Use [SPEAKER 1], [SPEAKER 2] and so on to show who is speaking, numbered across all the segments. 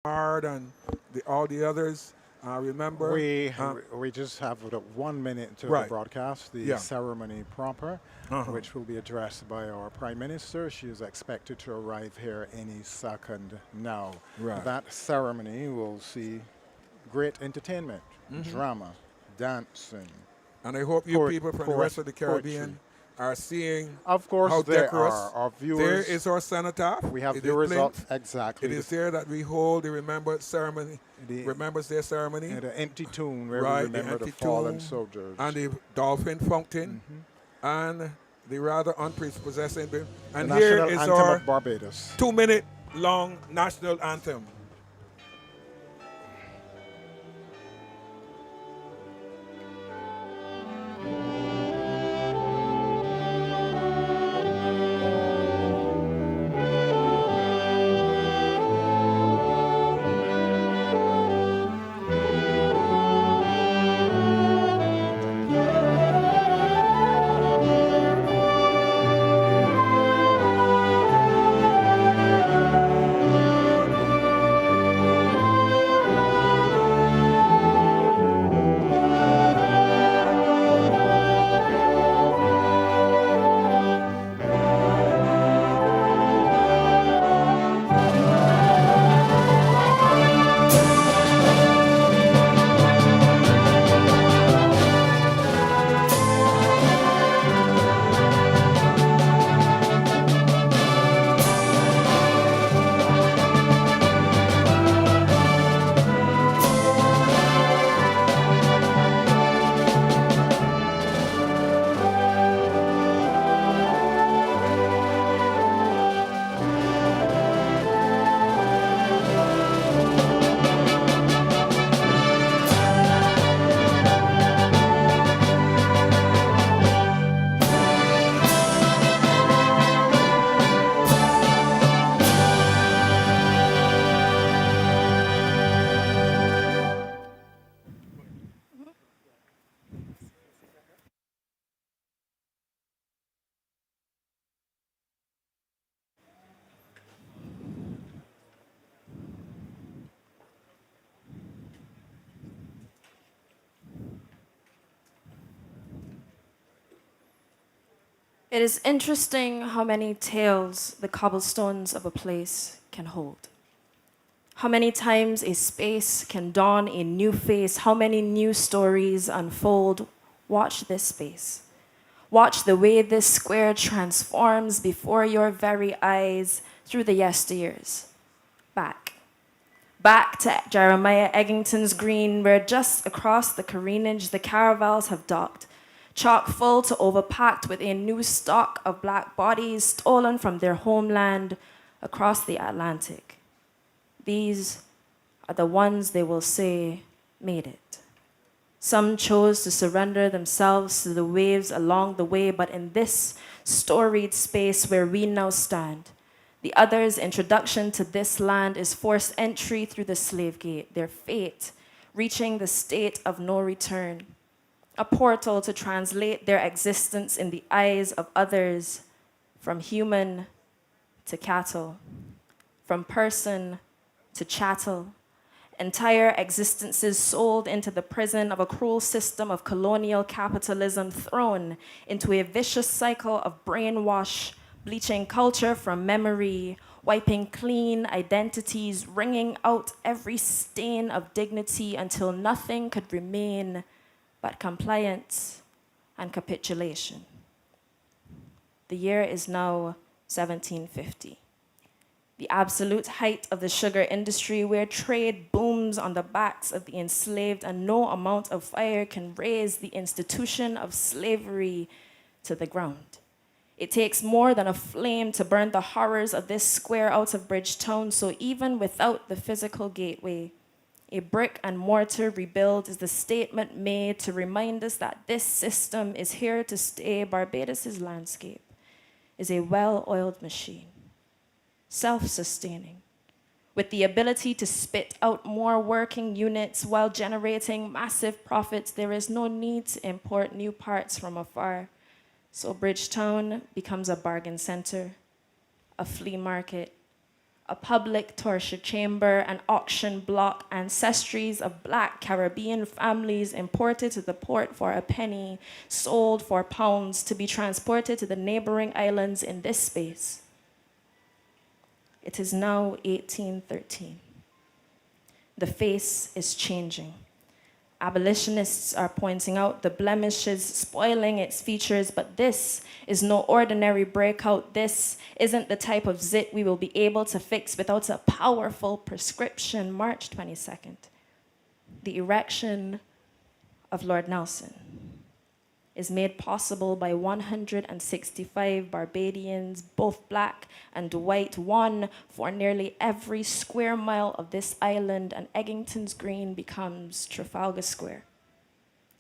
[SPEAKER 1] Hard and all the others. Remember,
[SPEAKER 2] We we just have about 1 minute to the
[SPEAKER 1] right?
[SPEAKER 2] broadcast, the
[SPEAKER 1] Yeah.
[SPEAKER 2] ceremony proper,
[SPEAKER 1] Uh-huh.
[SPEAKER 2] which will be addressed by our Prime Minister. She is expected to arrive here any second now.
[SPEAKER 1] Right.
[SPEAKER 2] That ceremony will see great entertainment,
[SPEAKER 1] Hmm.
[SPEAKER 2] drama, dancing,
[SPEAKER 1] And I hope you people from the rest of the
[SPEAKER 2] poetry.
[SPEAKER 1] Caribbean are seeing
[SPEAKER 2] Of course,
[SPEAKER 1] how
[SPEAKER 2] there are
[SPEAKER 1] decorous.
[SPEAKER 2] our
[SPEAKER 1] There
[SPEAKER 2] viewers.
[SPEAKER 1] is our cenotaph.
[SPEAKER 2] We have
[SPEAKER 1] It is
[SPEAKER 2] viewers up
[SPEAKER 1] plinth. It
[SPEAKER 2] exactly
[SPEAKER 1] is there that we hold the remembrance ceremony,
[SPEAKER 2] the
[SPEAKER 1] remembers their ceremony,
[SPEAKER 2] the empty tomb where we
[SPEAKER 1] right? The
[SPEAKER 2] remember the
[SPEAKER 1] empty
[SPEAKER 2] fallen
[SPEAKER 1] tomb and
[SPEAKER 2] soldiers.
[SPEAKER 1] the dolphin fountain and the rather unprepossessing.
[SPEAKER 2] The
[SPEAKER 1] And here
[SPEAKER 2] national
[SPEAKER 1] is
[SPEAKER 2] anthem
[SPEAKER 1] our
[SPEAKER 2] of Barbados.
[SPEAKER 1] 2 minute long national anthem.
[SPEAKER 3] It is interesting how many tales the cobblestones of a place can hold. How many times a space can don a new face, how many new stories unfold. Watch this space. Watch the way this square transforms before your very eyes through the yesteryears. Back. Back to Jeremiah Eggington's green, where just across the careenage the caravels have docked, chock full to overpacked with a new stock of black bodies stolen from their homeland across the Atlantic. These are the ones they will say made it. Some chose to surrender themselves to the waves along the way, but in this storied space where we now stand, the others' introduction to this land is forced entry through the slave gate, their fate reaching the state of no return, a portal to translate their existence in the eyes of others from human to cattle, from person to chattel, entire existences sold into the prison of a cruel system of colonial capitalism, thrown into a vicious cycle of brainwash, bleaching culture from memory, wiping clean identities, wringing out every stain of dignity until nothing could remain but compliance and capitulation. The year is now 1750, the absolute height of the sugar industry, where trade booms on the backs of the enslaved, and no amount of fire can raise the institution of slavery to the ground. It takes more than a flame to burn the horrors of this square out of Bridgetown, so even without the physical gateway, a brick and mortar rebuild is the statement made to remind us that this system is here to stay. Barbados' landscape is a well-oiled machine, self-sustaining, with the ability to spit out more working units while generating massive profits. There is no need to import new parts from afar. So Bridgetown becomes a bargain center, a flea market, a public torture chamber, an auction block, ancestries of black Caribbean families imported to the port for a penny, sold for pounds to be transported to the neighboring islands in this space. It is now 1813. The face is changing. Abolitionists are pointing out the blemishes, spoiling its features, but this is no ordinary breakout. This isn't the type of zit we will be able to fix without a powerful prescription. March 22nd, the erection of Lord Nelson is made possible by 165 Barbadians, both black and white, one for nearly every square mile of this island, and Eggington's Green becomes Trafalgar Square.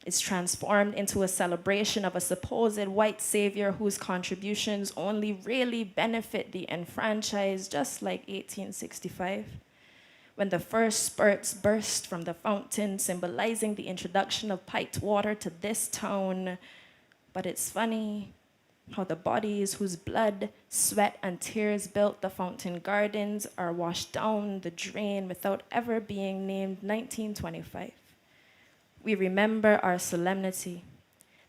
[SPEAKER 3] It's transformed into a celebration of a supposed white savior whose contributions only really benefit the enfranchised, just like 1865. When the first spurts burst from the fountain, symbolizing the introduction of piped water to this town. But it's funny how the bodies whose blood, sweat, and tears built the fountain gardens are washed down the drain without ever being named 1925. We remember our solemnity.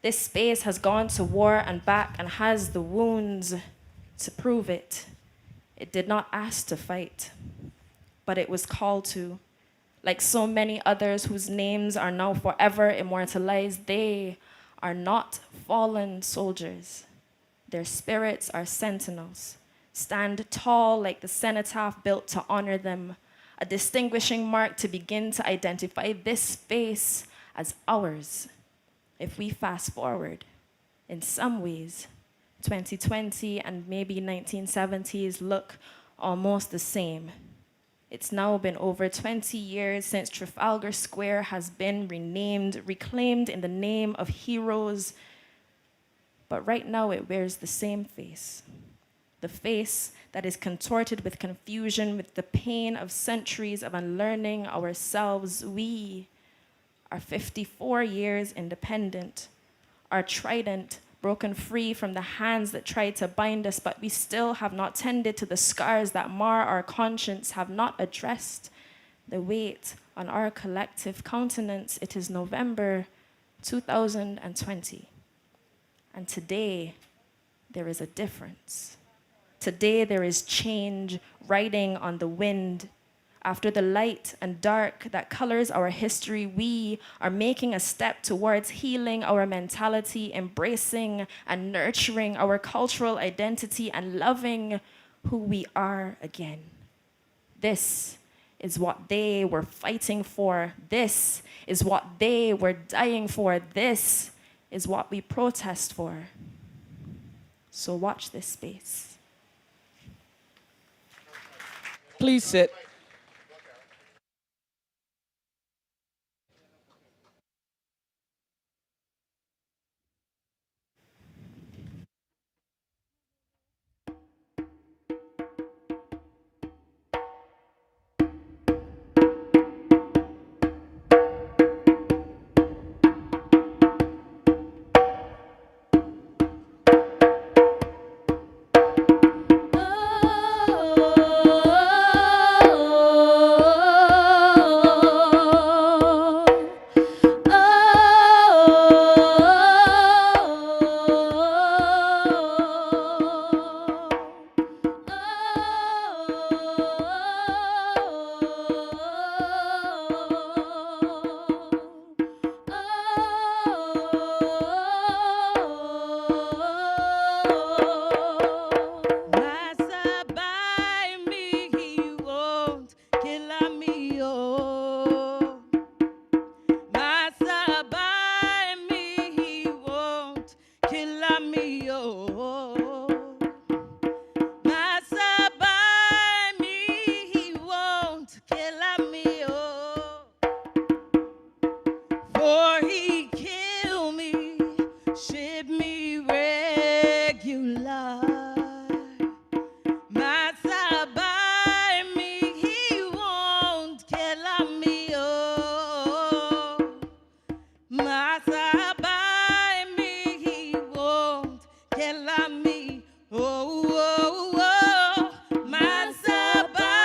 [SPEAKER 3] This space has gone to war and back and has the wounds to prove it. It did not ask to fight, but it was called to. Like so many others whose names are now forever immortalized, they are not fallen soldiers. Their spirits are sentinels, stand tall like the cenotaph built to honor them, a distinguishing mark to begin to identify this space as ours. If we fast forward, in some ways, 2020 and maybe 1970s look almost the same. It's now been over 20 years since Trafalgar Square has been renamed, reclaimed in the name of heroes. But right now it wears the same face. The face that is contorted with confusion, with the pain of centuries of unlearning ourselves. We are 54 years independent, our trident broken free from the hands that tried to bind us, but we still have not tended to the scars that mar our conscience, have not addressed the weight on our collective countenance. It is November 2020. And today, there is a difference. Today, there is change riding on the wind. After the light and dark that colors our history, we are making a step towards healing our mentality, embracing and nurturing our cultural identity, and loving who we are again. This is what they were fighting for. This is what they were dying for. This is what we protest for. So watch this space.
[SPEAKER 4] Please sit.
[SPEAKER 5] Oh, oh, oh, Masaba.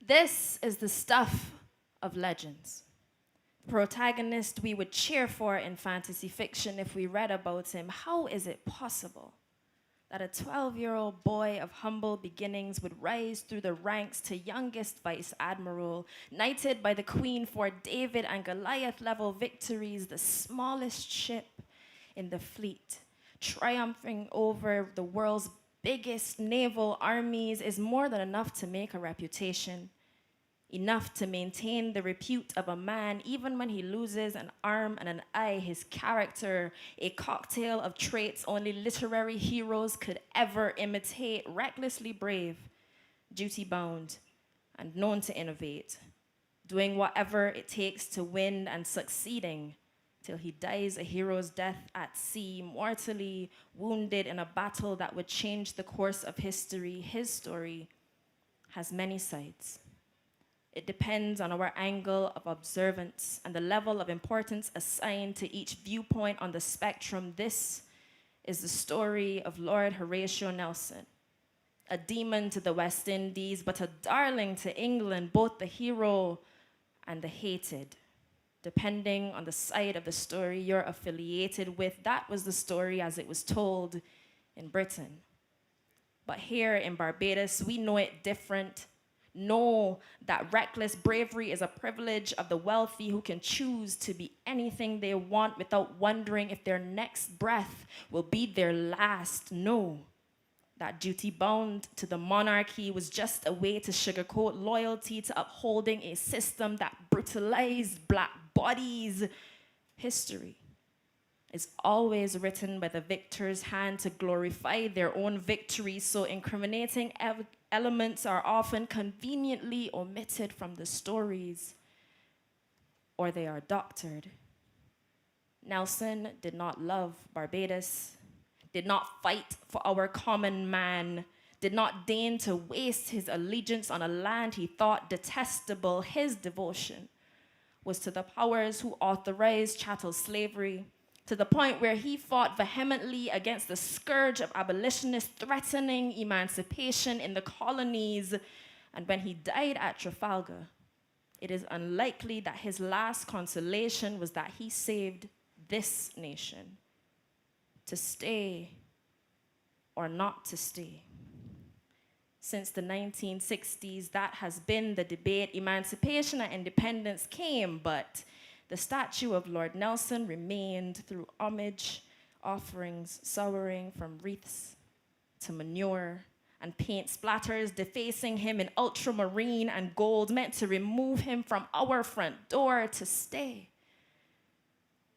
[SPEAKER 3] This is the stuff of legends. The protagonist we would cheer for in fantasy fiction if we read about him. How is it possible that a 12-year-old boy of humble beginnings would rise through the ranks to youngest vice admiral, knighted by the queen for David and Goliath level victories, the smallest ship in the fleet, triumphing over the world's biggest naval armies, is more than enough to make a reputation, enough to maintain the repute of a man even when he loses an arm and an eye. His character, a cocktail of traits only literary heroes could ever imitate: recklessly brave, duty-bound, and known to innovate, doing whatever it takes to win and succeeding till he dies a hero's death at sea, mortally wounded in a battle that would change the course of history. His story has many sides. It depends on our angle of observance and the level of importance assigned to each viewpoint on the spectrum. This is the story of Lord Horatio Nelson, a demon to the West Indies, but a darling to England, both the hero and the hated, depending on the side of the story you're affiliated with. That was the story as it was told in Britain. But here in Barbados, we know it different. Know that reckless bravery is a privilege of the wealthy who can choose to be anything they want without wondering if their next breath will be their last. Know that duty bound to the monarchy was just a way to sugarcoat loyalty to upholding a system that brutalized black bodies. History is always written by the victor's hand to glorify their own victory, so incriminating elements are often conveniently omitted from the stories, or they are doctored. Nelson did not love Barbados, did not fight for our common man, did not deign to waste his allegiance on a land he thought detestable. His devotion was to the powers who authorized chattel slavery, to the point where he fought vehemently against the scourge of abolitionists threatening emancipation in the colonies. And when he died at Trafalgar, it is unlikely that his last consolation was that he saved this nation. To stay or not to stay. Since the 1960s, that has been the debate. Emancipation and independence came, but the statue of Lord Nelson remained through homage, offerings, souring from wreaths to manure and paint splatters, defacing him in ultramarine and gold, meant to remove him from our front door. To stay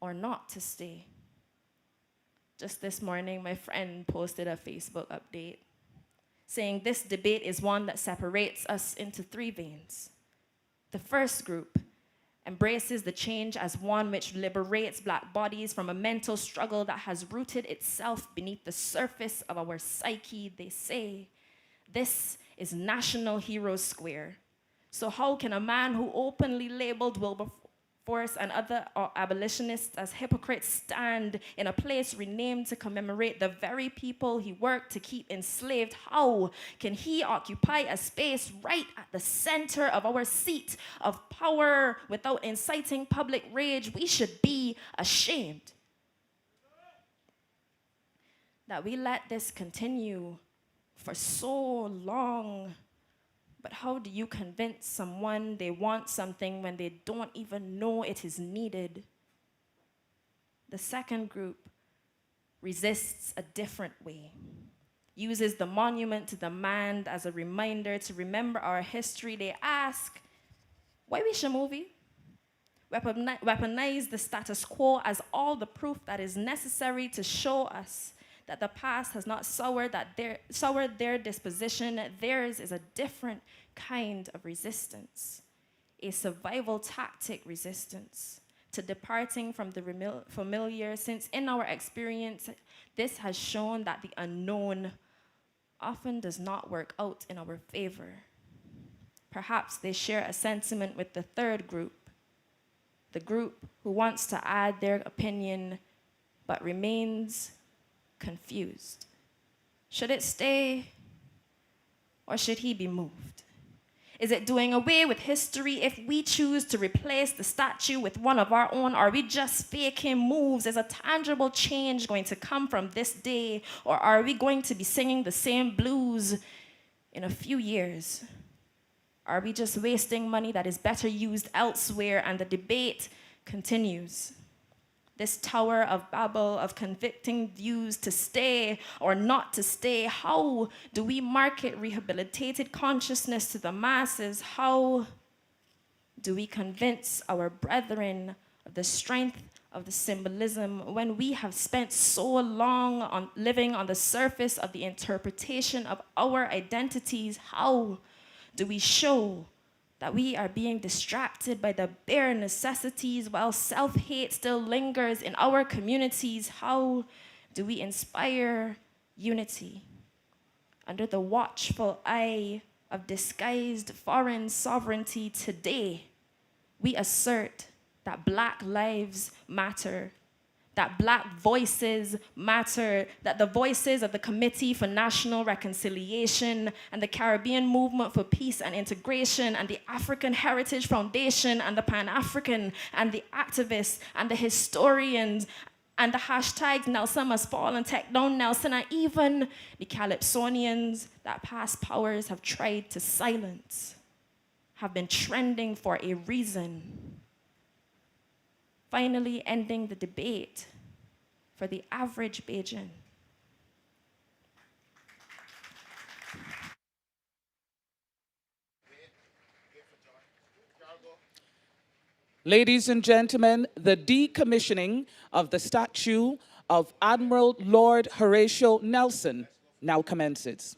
[SPEAKER 3] or not to stay. Just this morning, my friend posted a Facebook update saying this debate is one that separates us into three veins. The first group embraces the change as one which liberates black bodies from a mental struggle that has rooted itself beneath the surface of our psyche. They say, this is National Heroes Square. So how can a man who openly labeled Wilberforce and other abolitionists as hypocrites stand in a place renamed to commemorate the very people he worked to keep enslaved? How can he occupy a space right at the center of our seat of power without inciting public rage? We should be ashamed that we let this continue for so long. But how do you convince someone they want something when they don't even know it is needed? The second group resists a different way, uses the monument to the man as a reminder to remember our history. They ask, why we should movie? Weaponize the status quo as all the proof that is necessary to show us that the past has not soured their disposition. Theirs is a different kind of resistance, a survival tactic resistance to departing from the familiar, since in our experience, this has shown that the unknown often does not work out in our favor. Perhaps they share a sentiment with the third group, the group who wants to add their opinion but remains confused. Should it stay or should he be moved? Is it doing away with history if we choose to replace the statue with one of our own? Are we just faking moves? Is a tangible change going to come from this day? Or are we going to be singing the same blues in a few years? Are we just wasting money that is better used elsewhere? And the debate continues. This Tower of Babel of convicting views to stay or not to stay. How do we market rehabilitated consciousness to the masses? How do we convince our brethren of the strength of the symbolism when we have spent so long on living on the surface of the interpretation of our identities? How do we show that we are being distracted by the bare necessities while self-hate still lingers in our communities? How do we inspire unity under the watchful eye of disguised foreign sovereignty? Today, we assert that Black lives matter, that Black voices matter, that the voices of the Committee for National Reconciliation and the Caribbean Movement for Peace and Integration and the African Heritage Foundation and the Pan-African and the activists and the historians and the hashtags Nelson must fall and take down Nelson and even the Calypsonians that past powers have tried to silence have been trending for a reason. Finally ending the debate for the average Bajan.
[SPEAKER 4] Ladies and gentlemen, the decommissioning of the statue of Admiral Lord Horatio Nelson now commences.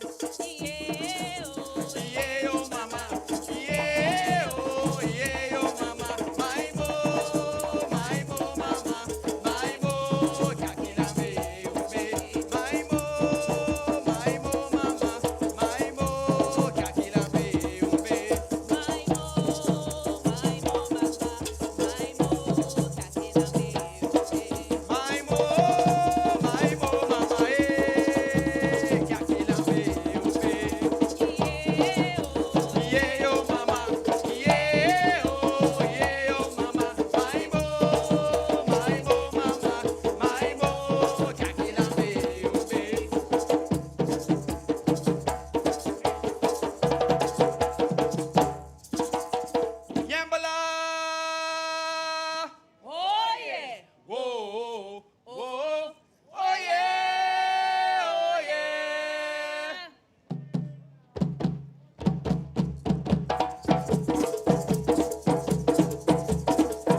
[SPEAKER 5] Yeah, oh mama. Yeah, oh mama. My mo, mama. My mo, kakila me, ube. My mo, mama. My mo, kakila me, ube. My mo, mama. My mo, kakila me, ube. My mo, mama, kakila me, ube. Yeah, oh mama. Yeah, oh mama. My mo, mama. My mo, kakila me, ube. Yambala! Oh yeah! Whoa, whoa, oh yeah! Oh yeah!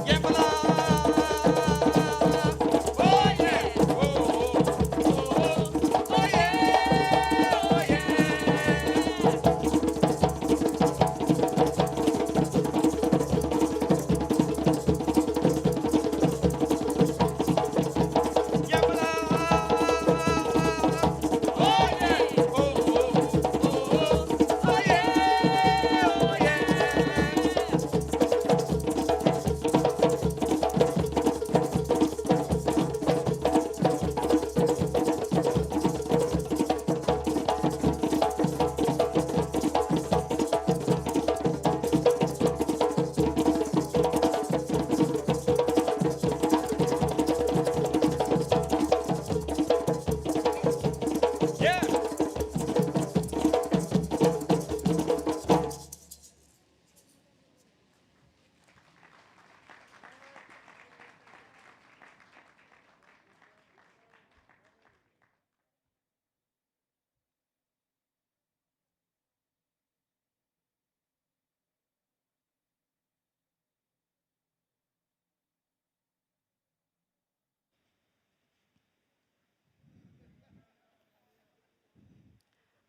[SPEAKER 5] Yambala! Oh yeah! Whoa, whoa, oh yeah! Oh yeah! Yeah.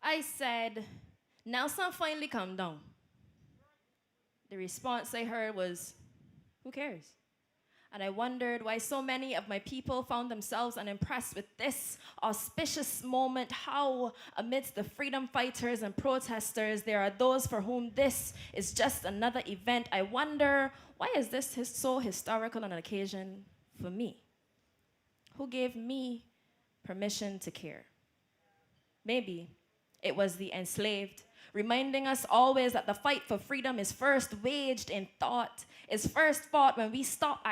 [SPEAKER 3] I said, Nelson finally calmed down. The response I heard was, who cares? And I wondered why so many of my people found themselves unimpressed with this auspicious moment. How, amidst the freedom fighters and protesters, there are those for whom this is just another event. I wonder, why is this so historical an occasion for me? Who gave me permission to care? Maybe it was the enslaved, reminding us always that the fight for freedom is first waged in thought, is first fought when we stop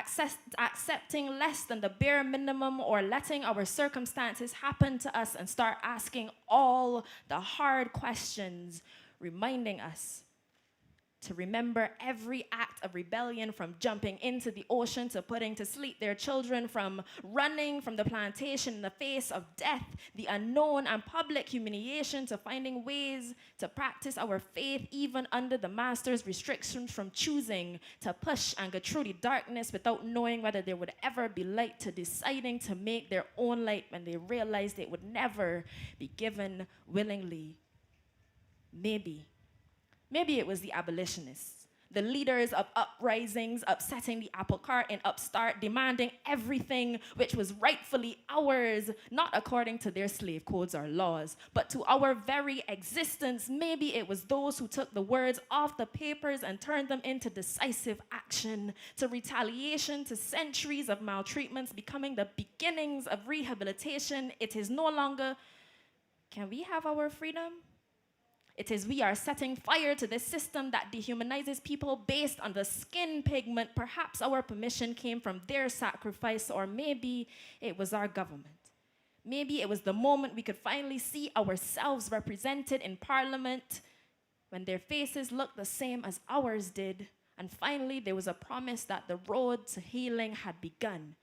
[SPEAKER 3] accepting less than the bare minimum or letting our circumstances happen to us and start asking all the hard questions, reminding us to remember every act of rebellion, from jumping into the ocean to putting to sleep their children, from running from the plantation in the face of death, the unknown and public humiliation, to finding ways to practice our faith even under the master's restrictions, from choosing to push and go through the darkness without knowing whether there would ever be light, to deciding to make their own light when they realized it would never be given willingly. Maybe it was the abolitionists, the leaders of uprisings upsetting the apple cart in Upstart, demanding everything which was rightfully ours, not according to their slave codes or laws, but to our very existence. Maybe it was those who took the words off the papers and turned them into decisive action, to retaliation, to centuries of maltreatments becoming the beginnings of rehabilitation. It is no longer, can we have our freedom? It is we are setting fire to this system that dehumanizes people based on the skin pigment. Perhaps our permission came from their sacrifice, or maybe it was our government. Maybe it was the moment we could finally see ourselves represented in parliament when their faces looked the same as ours did. And finally, there was a promise that the road to healing had begun.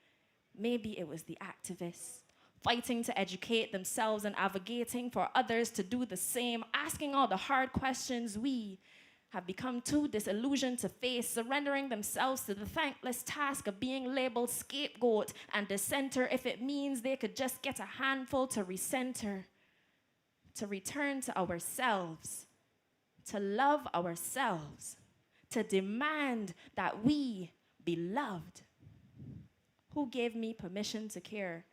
[SPEAKER 3] Maybe it was the activists, fighting to educate themselves and advocating for others to do the same, asking all the hard questions we have become too disillusioned to face, surrendering themselves to the thankless task of being labeled scapegoat and dissenter if it means they could just get a handful to recenter, to return to ourselves, to love ourselves, to demand that we be loved. Who gave me permission to care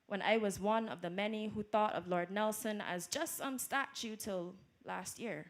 [SPEAKER 3] when I was one of the many who thought of Lord Nelson as just some statue till last year?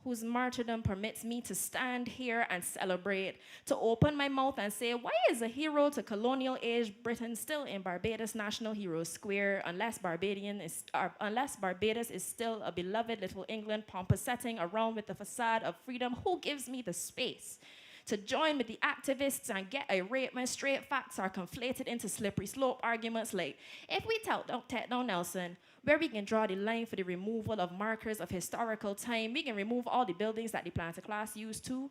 [SPEAKER 3] Whose martyrdom permits me to stand here and celebrate, to open my mouth and say, why is a hero to colonial age Britain still in Barbados National Heroes Square unless Barbados is still a beloved little England pompous setting around with the facade of freedom? Who gives me the space to join with the activists and get irate when straight facts are conflated into slippery slope arguments like, if we take down Nelson, where we can draw the line for the removal of markers of historical time, we can remove all the buildings that the planter class used to?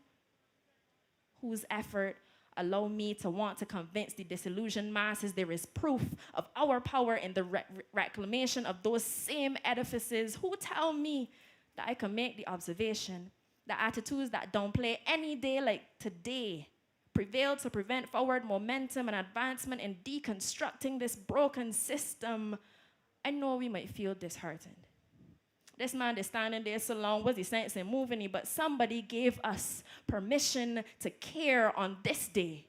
[SPEAKER 3] Whose effort allow me to want to convince the disillusioned masses there is proof of our power in the reclamation of those same edifices? Who tell me that I can make the observation that attitudes that don't play any day like today prevail to prevent forward momentum and advancement in deconstructing this broken system? I know we might feel disheartened. This man is standing there so long, what's the sense in moving it? But somebody gave us permission to care on this day.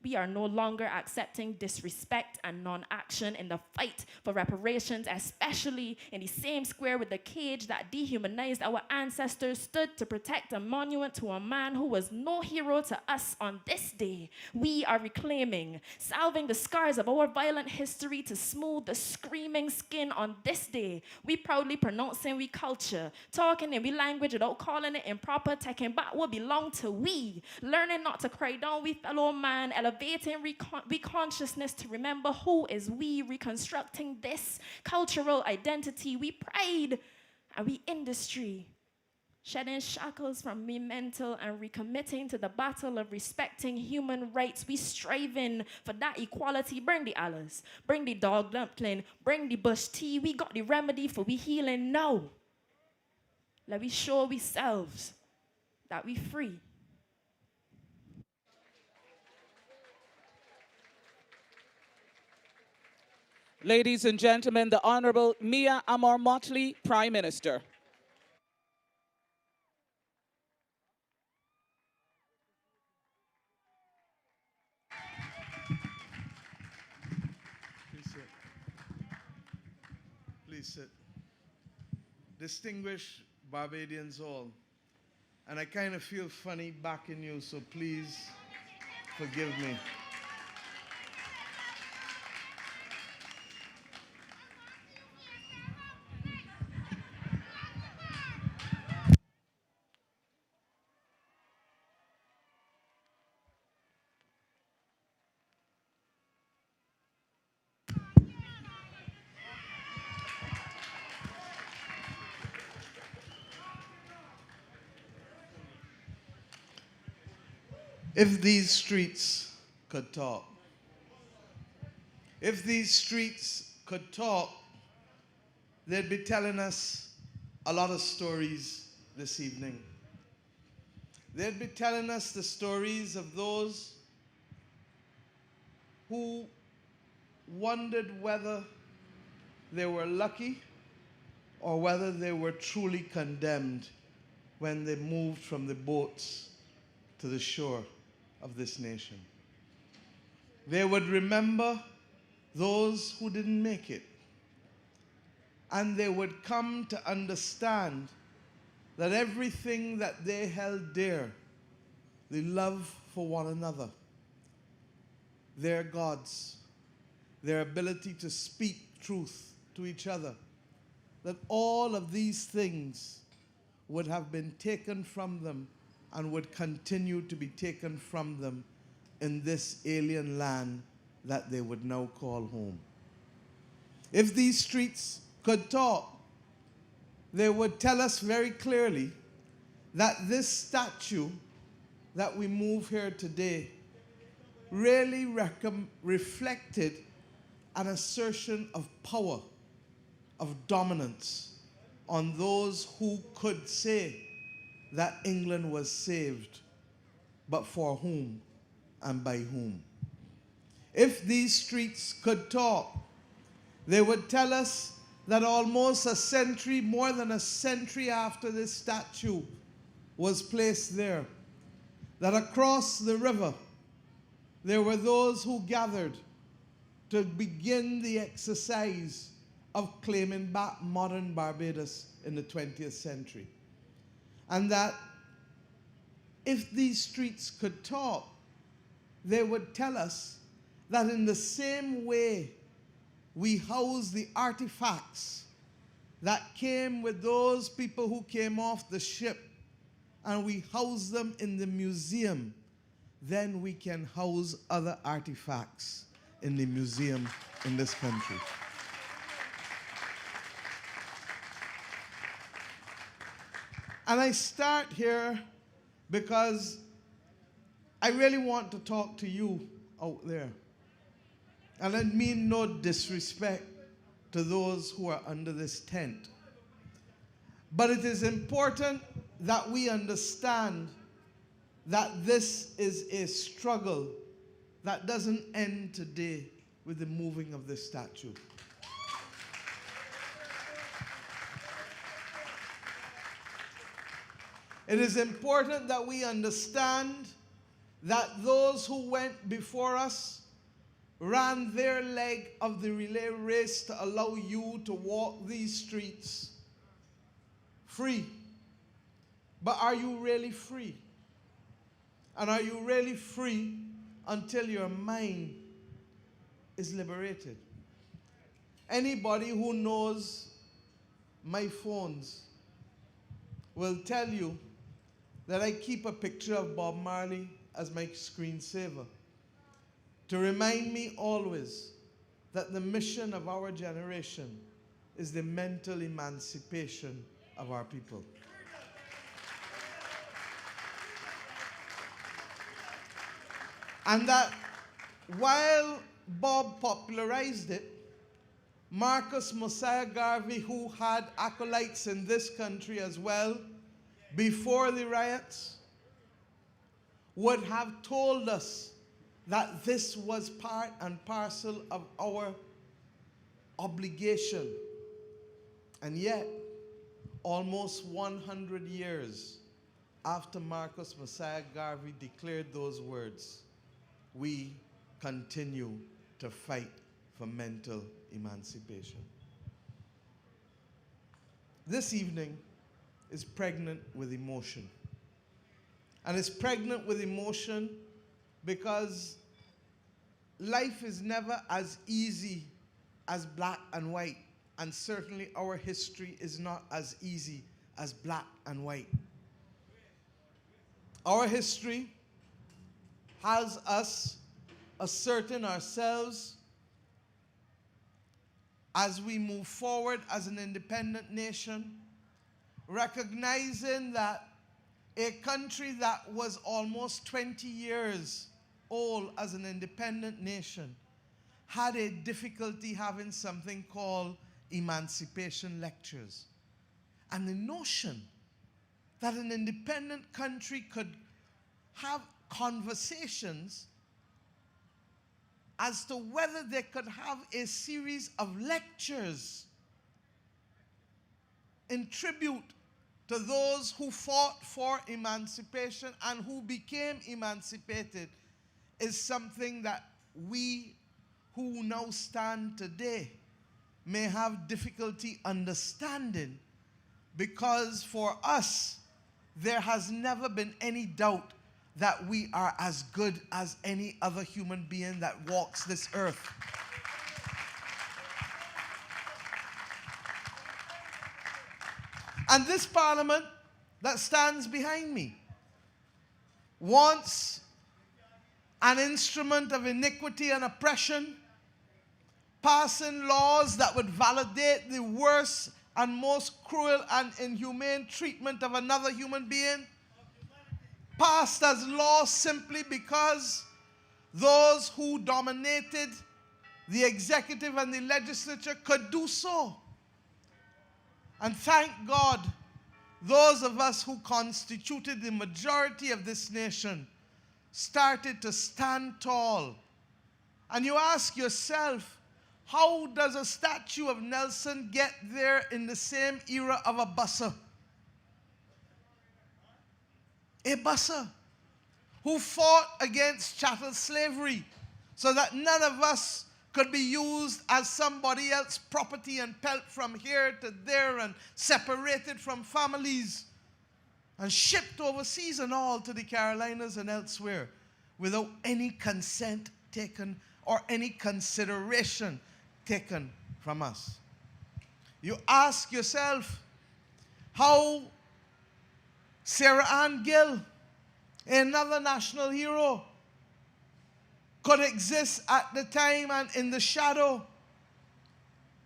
[SPEAKER 3] We are no longer accepting disrespect and non-action in the fight for reparations, especially in the same square with the cage that dehumanized our ancestors stood to protect a monument to a man who was no hero to us on this day. We are reclaiming, salving the scars of our violent history to smooth the screaming skin on this day. We proudly pronouncing we culture, talking in we language without calling it improper, taking back what belong to we, learning not to cry down we fellow man, elevating consciousness to remember who is we, reconstructing this cultural identity. We pride and we industry, shedding shackles from me mental and recommitting to the battle of respecting human rights. We striving for that equality. Bring the alles, bring the dog dumpling, bring the bush tea. We got the remedy for we healing now. Let we show ourselves that we free.
[SPEAKER 4] Ladies and gentlemen, the Honorable Mia Amor Motley, Prime Minister.
[SPEAKER 6] Please sit. Please sit. Distinguished Barbadians all, and I kind of feel funny backing you, so please forgive me. If these streets could talk, if these streets could talk, they'd be telling us a lot of stories this evening. They'd be telling us the stories of those who wondered whether they were lucky or whether they were truly condemned when they moved from the boats to the shore of this nation. They would remember those who didn't make it. And they would come to understand that everything that they held dear, the love for one another, their gods, their ability to speak truth to each other, that all of these things would have been taken from them and would continue to be taken from them in this alien land that they would now call home. If these streets could talk, they would tell us very clearly that this statue that we move here today really reflected an assertion of power, of dominance on those who could say that England was saved, but for whom and by whom. If these streets could talk, they would tell us that almost a century, more than a century after this statue was placed there, that across the river there were those who gathered to begin the exercise of claiming back modern Barbados in the 20th century. And that if these streets could talk, they would tell us that in the same way we house the artifacts that came with those people who came off the ship, and we house them in the museum, then we can house other artifacts in the museum in this country. And I start here because I really want to talk to you out there. And I mean no disrespect to those who are under this tent. But it is important that we understand that this is a struggle that doesn't end today with the moving of this statue. It is important that we understand that those who went before us ran their leg of the relay race to allow you to walk these streets free. But are you really free? And are you really free until your mind is liberated? Anybody who knows my phones will tell you that I keep a picture of Bob Marley as my screensaver to remind me always that the mission of our generation is the mental emancipation of our people. And that while Bob popularized it, Marcus Mosiah Garvey, who had acolytes in this country as well before the riots, would have told us that this was part and parcel of our obligation. And yet, almost 100 years after Marcus Mosiah Garvey declared those words, we continue to fight for mental emancipation. This evening is pregnant with emotion. And it's pregnant with emotion because life is never as easy as black and white. And certainly our history is not as easy as black and white. Our history has us asserting ourselves as we move forward as an independent nation, recognizing that a country that was almost 20 years old as an independent nation had a difficulty having something called emancipation lectures. And the notion that an independent country could have conversations as to whether they could have a series of lectures in tribute to those who fought for emancipation and who became emancipated is something that we who now stand today may have difficulty understanding, because for us there has never been any doubt that we are as good as any other human being that walks this earth. And this parliament that stands behind me wants an instrument of iniquity and oppression, passing laws that would validate the worst and most cruel and inhumane treatment of another human being, passed as law simply because those who dominated the executive and the legislature could do so. And thank God, those of us who constituted the majority of this nation started to stand tall. And you ask yourself, How does a statue of Nelson get there in the same era of a busser? A busser who fought against chattel slavery so that none of us could be used as somebody else's property and pelt from here to there and separated from families and shipped overseas and all to the Carolinas and elsewhere without any consent taken or any consideration taken from us. You ask yourself how Sarah Ann Gill, another national hero, could exist at the time and in the shadow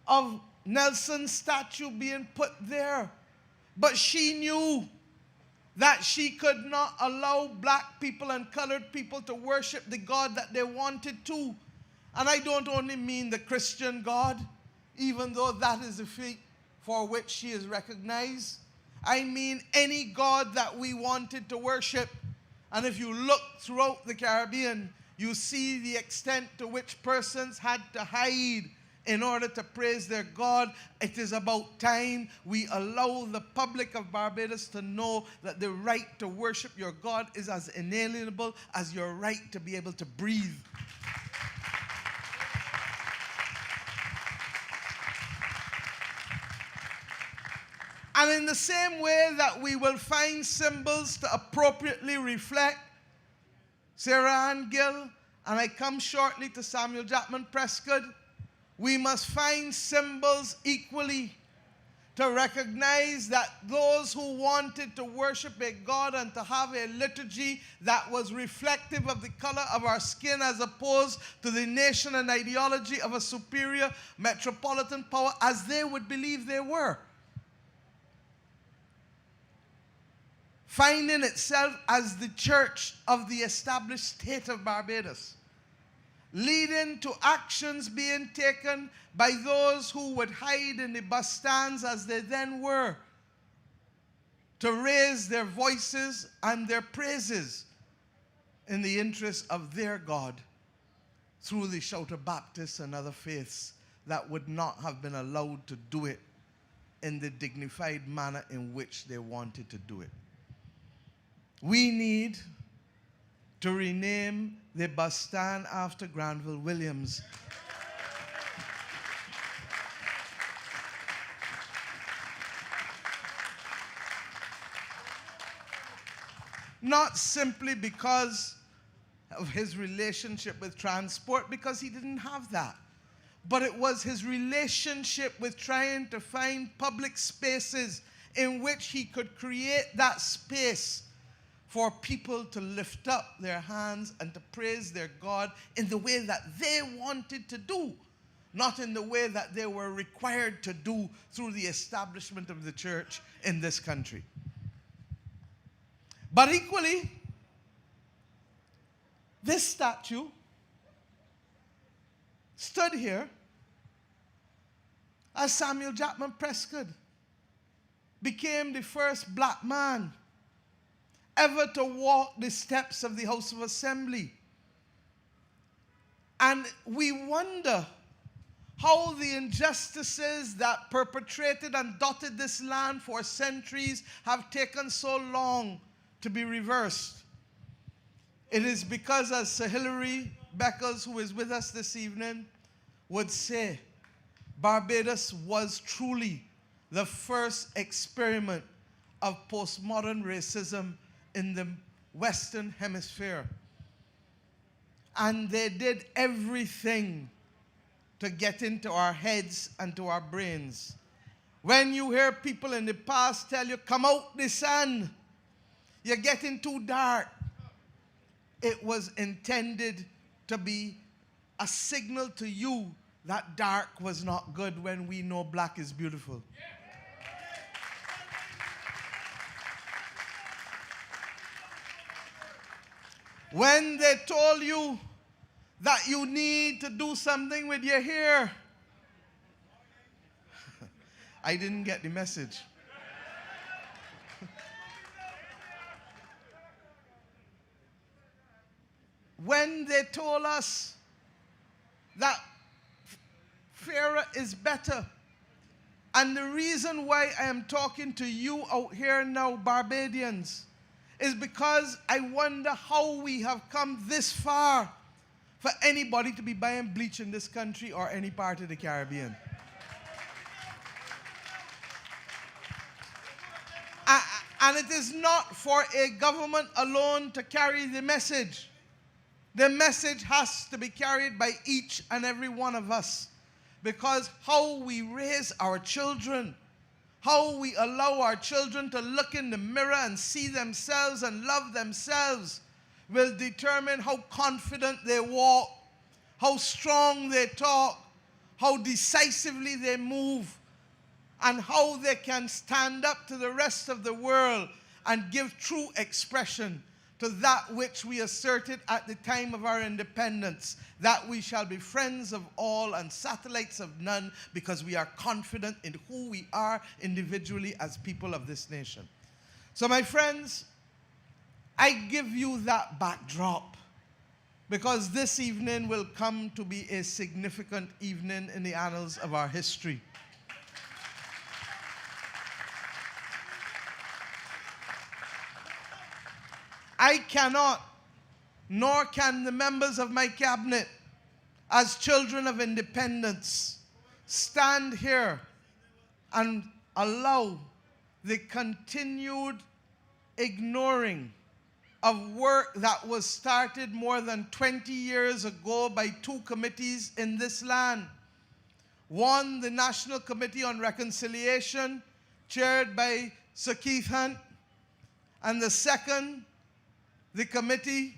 [SPEAKER 6] of Nelson's statue being put there. But she knew that she could not allow black people and colored people to worship the God that they wanted to. And I don't only mean the Christian God, even though that is the faith for which she is recognized. I mean any God that we wanted to worship. And if you look throughout the Caribbean, you see the extent to which persons had to hide in order to praise their God. It is about time we allow the public of Barbados to know that the right to worship your God is as inalienable as your right to be able to breathe. And in the same way that we will find symbols to appropriately reflect Sarah Ann Gill, and I come shortly to Samuel Jackman Prescott, we must find symbols equally to recognize that those who wanted to worship a God and to have a liturgy that was reflective of the color of our skin as opposed to the nation and ideology of a superior metropolitan power as they would believe they were, finding itself as the church of the established state of Barbados, leading to actions being taken by those who would hide in the bus stands as they then were, to raise their voices and their praises in the interest of their God through the Shouter Baptists and other faiths that would not have been allowed to do it in the dignified manner in which they wanted to do it. We need to rename the bus stand after Granville Williams. Not simply because of his relationship with transport, because he didn't have that, but it was his relationship with trying to find public spaces in which he could create that space for people to lift up their hands and to praise their God in the way that they wanted to do, not in the way that they were required to do through the establishment of the church in this country. But equally, this statue stood here as Samuel Jackman Prescott became the first black man ever to walk the steps of the House of Assembly. And we wonder how the injustices that perpetrated and dotted this land for centuries have taken so long to be reversed. It is because, as Sir Hilary Beckles, who is with us this evening, would say, Barbados was truly the first experiment of postmodern racism in the Western Hemisphere. And they did everything to get into our heads and to our brains. When you hear people in the past tell you, come out the sun, you're getting too dark, it was intended to be a signal to you that dark was not good when we know black is beautiful. When they told you that you need to do something with your hair, I didn't get the message. When they told us that fairer is better. And the reason why I am talking to you out here now, Barbadians, is because I wonder how we have come this far for anybody to be buying bleach in this country or any part of the Caribbean. And it is not for a government alone to carry the message. The message has to be carried by each and every one of us. Because how we raise our children, how we allow our children to look in the mirror and see themselves and love themselves will determine how confident they walk, how strong they talk, how decisively they move, and how they can stand up to the rest of the world and give true expression to that which we asserted at the time of our independence, that we shall be friends of all and satellites of none, because we are confident in who we are individually as people of this nation. So my friends, I give you that backdrop because this evening will come to be a significant evening in the annals of our history. I cannot, nor can the members of my cabinet, as children of independence, stand here and allow the continued ignoring of work that was started more than 20 years ago by two committees in this land. One, the National Committee on Reconciliation, chaired by Sir Keith Hunt, and the second, the Committee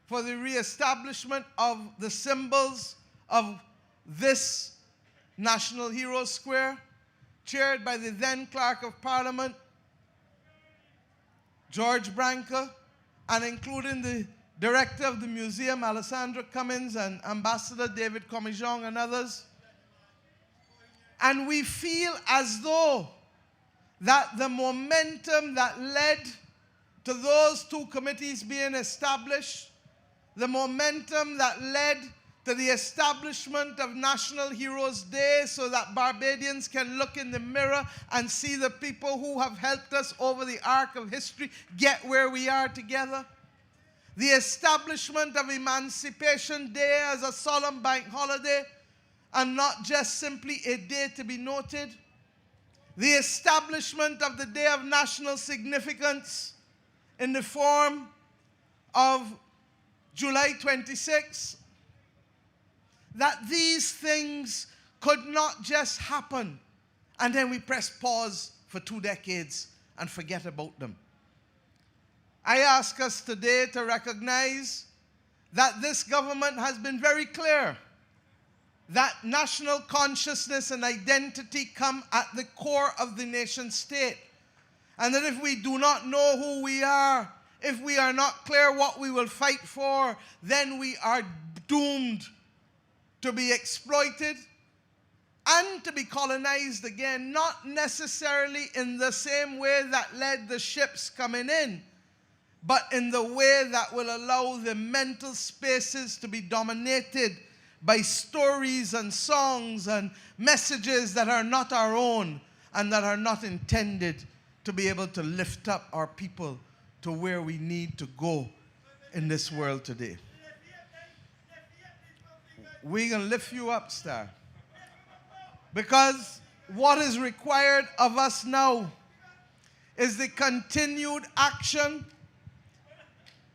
[SPEAKER 6] for the Reestablishment of the Symbols of this National Heroes Square, chaired by the then Clerk of Parliament, George Branca, and including the Director of the Museum, Alessandra Cummins, and Ambassador David Comijong and others. And we feel as though that the momentum that led to those two committees being established, the momentum that led to the establishment of National Heroes Day so that Barbadians can look in the mirror and see the people who have helped us over the arc of history get where we are together. The establishment of Emancipation Day as a solemn bank holiday and not just simply a day to be noted. The establishment of the Day of National Significance in the form of July 26, that these things could not just happen and then we press pause for 2 decades and forget about them. I ask us today to recognize that this government has been very clear that national consciousness and identity come at the core of the nation state. And that if we do not know who we are, if we are not clear what we will fight for, then we are doomed to be exploited and to be colonized again, not necessarily in the same way that led the ships coming in, but in the way that will allow the mental spaces to be dominated by stories and songs and messages that are not our own and that are not intended to be able to lift up our people to where we need to go in this world today. We're going to lift you up, Star. Because what is required of us now is the continued action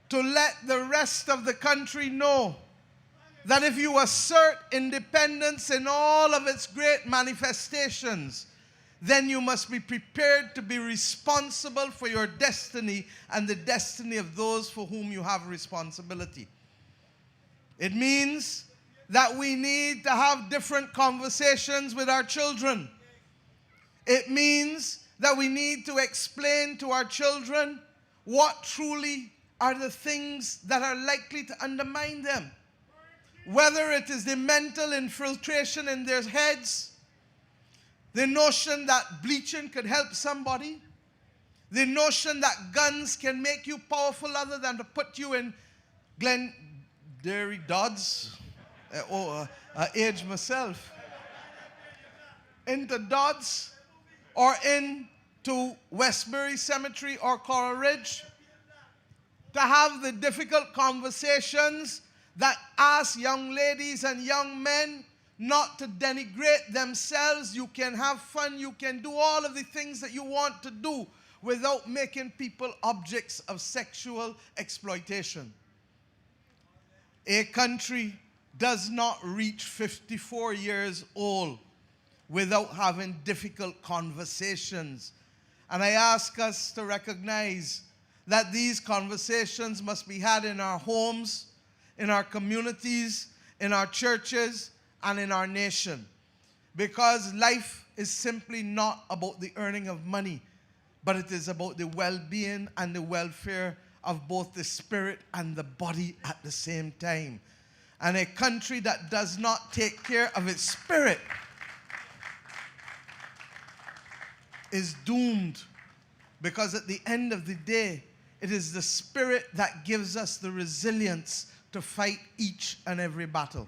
[SPEAKER 6] to let the rest of the country know that if you assert independence in all of its great manifestations, then you must be prepared to be responsible for your destiny and the destiny of those for whom you have responsibility. It means that we need to have different conversations with our children. It means that we need to explain to our children what truly are the things that are likely to undermine them. Whether it is the mental infiltration in their heads, the notion that bleaching could help somebody, the notion that guns can make you powerful other than to put you in Glengarry Dodds, age myself. into Dodds or into Westbury Cemetery or Coral Ridge, to have the difficult conversations that ask young ladies and young men not to denigrate themselves. You can have fun, you can do all of the things that you want to do without making people objects of sexual exploitation. A country does not reach 54 years old without having difficult conversations. And I ask us to recognize that these conversations must be had in our homes, in our communities, in our churches, and in our nation. Because life is simply not about the earning of money, but it is about the well-being and the welfare of both the spirit and the body at the same time. And a country that does not take care of its spirit is doomed, because at the end of the day, it is the spirit that gives us the resilience to fight each and every battle.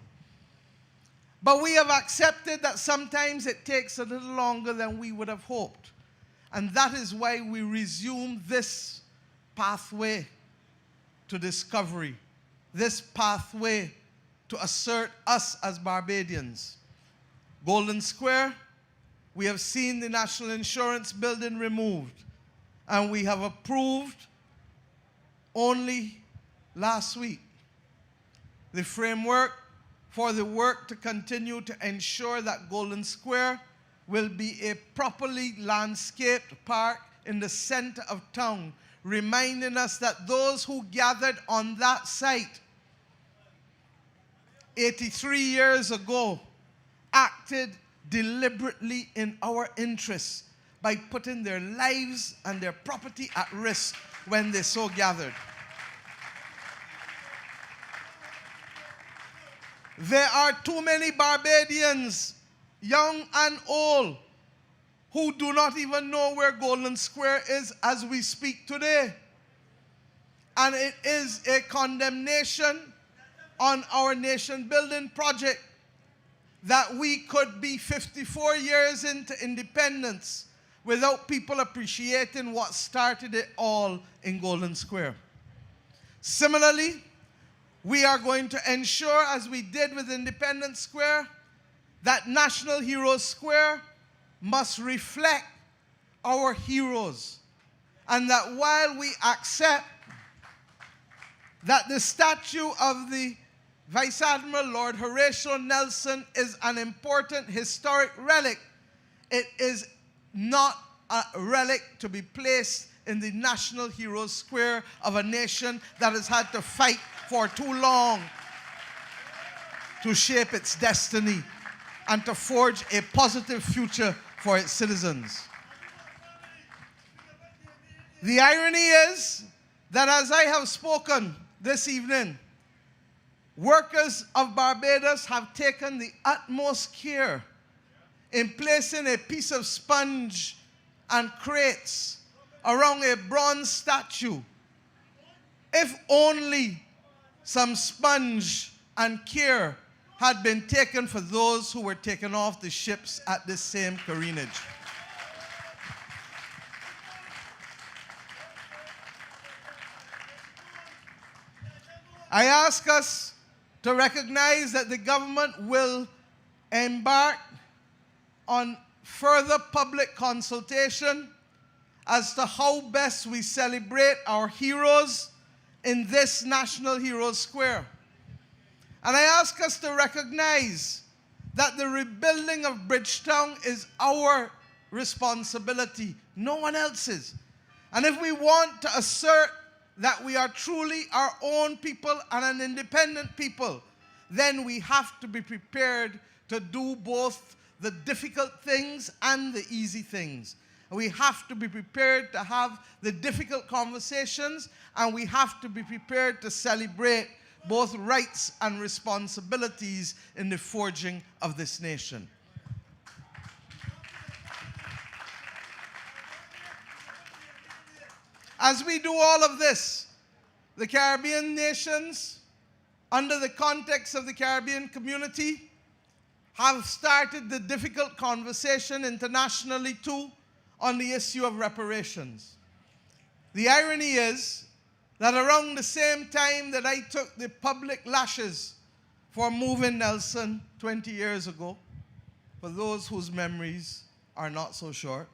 [SPEAKER 6] But we have accepted that sometimes it takes a little longer than we would have hoped. And that is why we resume this pathway to discovery, this pathway to assert us as Barbadians. Golden Square, we have seen the National Insurance Building removed, and we have approved only last week the framework for the work to continue to ensure that Golden Square will be a properly landscaped park in the center of town, reminding us that those who gathered on that site 83 years ago acted deliberately in our interests by putting their lives and their property at risk when they so gathered. There are too many Barbadians, young and old, who do not even know where Golden Square is as we speak today. And it is a condemnation on our nation building project that we could be 54 years into independence without people appreciating what started it all in Golden Square. Similarly, we are going to ensure, as we did with Independence Square, that National Heroes Square must reflect our heroes. And that while we accept that the statue of the Vice Admiral Lord Horatio Nelson is an important historic relic, it is not a relic to be placed in the National Heroes Square of a nation that has had to fight for too long to shape its destiny and to forge a positive future for its citizens. The irony is that as I have spoken this evening, workers of Barbados have taken the utmost care in placing a piece of sponge and crates around a bronze statue. If only some sponge and care had been taken for those who were taken off the ships at this same careenage. I ask us to recognize that the government will embark on further public consultation as to how best we celebrate our heroes in this National Heroes Square. And I ask us to recognize that the rebuilding of Bridgetown is our responsibility, no one else's. And if we want to assert that we are truly our own people and an independent people, then we have to be prepared to do both the difficult things and the easy things. We have to be prepared to have the difficult conversations, and we have to be prepared to celebrate both rights and responsibilities in the forging of this nation. As we do all of this, the Caribbean nations, under the context of the Caribbean community, have started the difficult conversation internationally too on the issue of reparations. The irony is that around the same time that I took the public lashes for moving Nelson 20 years ago, for those whose memories are not so short,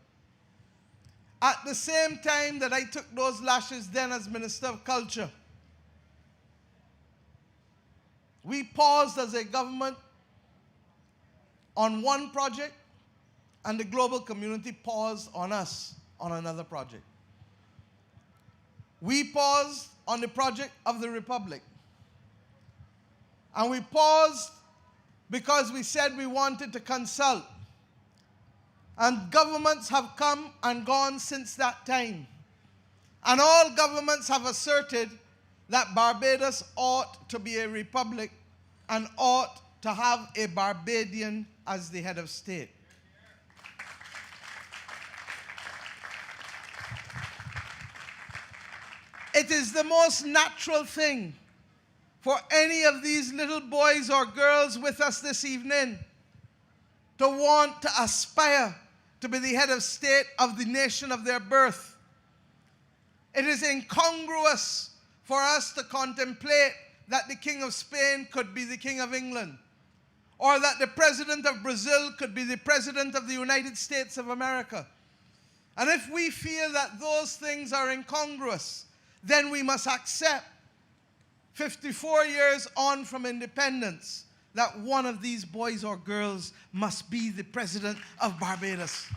[SPEAKER 6] at the same time that I took those lashes then as Minister of Culture, we paused as a government on one project, and the global community paused on us on another project. We paused on the project of the Republic. And we paused because we said we wanted to consult. And governments have come and gone since that time. And all governments have asserted that Barbados ought to be a republic and ought to have a Barbadian as the head of state. It is the most natural thing for any of these little boys or girls with us this evening to want to aspire to be the head of state of the nation of their birth. It is incongruous for us to contemplate that the King of Spain could be the King of England, or that the President of Brazil could be the President of the United States of America. And if we feel that those things are incongruous, then we must accept, 54 years on from independence, that one of these boys or girls must be the President of Barbados.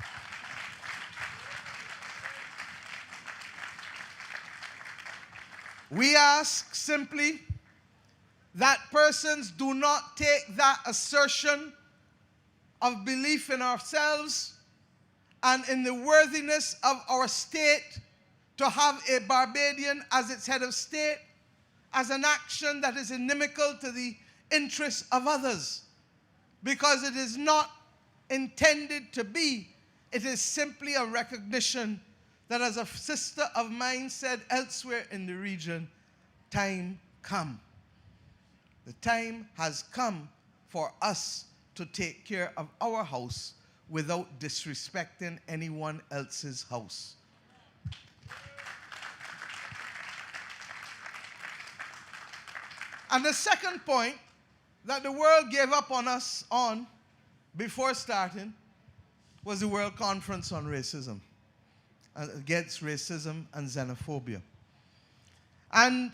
[SPEAKER 6] We ask simply that persons do not take that assertion of belief in ourselves and in the worthiness of our state to have a Barbadian as its head of state as an action that is inimical to the interests of others, because it is not intended to be. It is simply a recognition that, as a sister of mine said elsewhere in the region, time come. The time has come for us to take care of our house without disrespecting anyone else's house. And the second point that the world gave up on us on before starting was the World Conference on Racism, against racism and xenophobia. And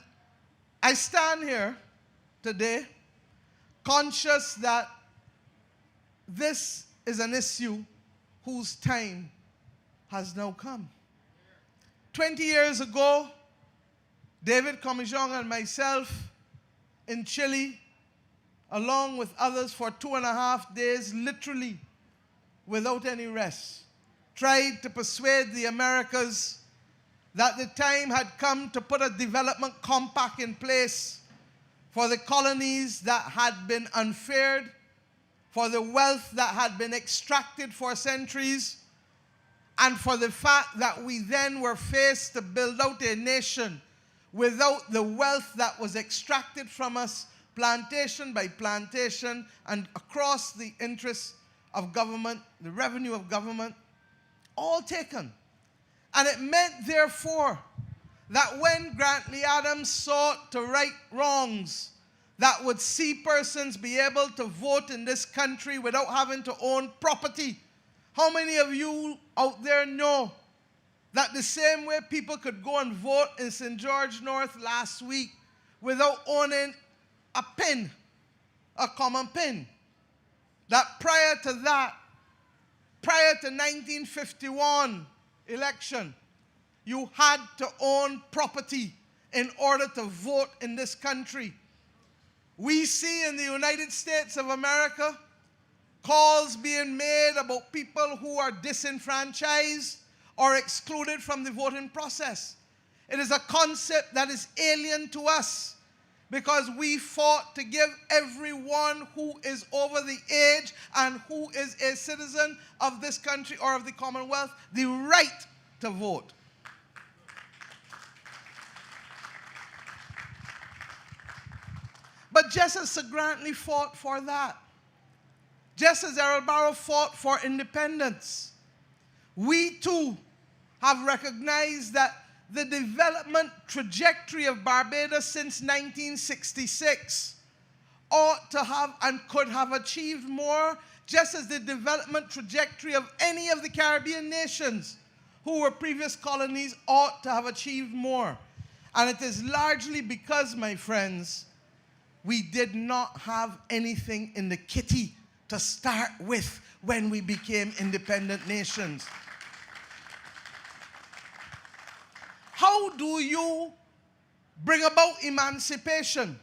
[SPEAKER 6] I stand here today conscious that this is an issue whose time has now come. 20 years ago, David Comijong and myself in Chile, along with others for 2.5 days, literally without any rest, tried to persuade the Americas that the time had come to put a development compact in place for the colonies that had been unfared, for the wealth that had been extracted for centuries, and for the fact that we then were faced to build out a nation without the wealth that was extracted from us, plantation by plantation, and across the interests of government, the revenue of government, all taken. And it meant, therefore, that when Grantley Adams sought to right wrongs that would see persons be able to vote in this country without having to own property, how many of you out there know that the same way people could go and vote in St. George North last week without owning a pin, a common pin, that prior to that, prior to 1951 election, you had to own property in order to vote in this country? We see in the United States of America calls being made about people who are disenfranchised or excluded from the voting process. It is a concept that is alien to us because we fought to give everyone who is over the age and who is a citizen of this country or of the Commonwealth the right to vote. But just as Sir Grantley fought for that, just as Errol Barrow fought for independence, we too have recognized that the development trajectory of Barbados since 1966 ought to have and could have achieved more, just as the development trajectory of any of the Caribbean nations who were previous colonies ought to have achieved more. And it is largely because, my friends, we did not have anything in the kitty to start with when we became independent nations. How do you bring about emancipation?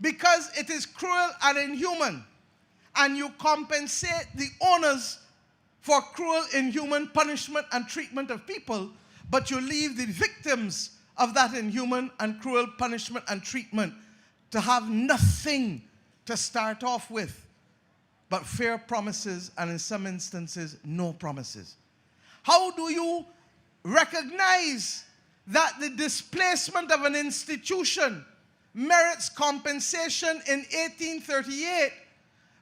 [SPEAKER 6] Because it is cruel and inhuman, and you compensate the owners for cruel, inhuman punishment and treatment of people, but you leave the victims of that inhuman and cruel punishment and treatment to have nothing to start off with but fair promises, and in some instances, no promises. How do you recognize that the displacement of an institution merits compensation in 1838,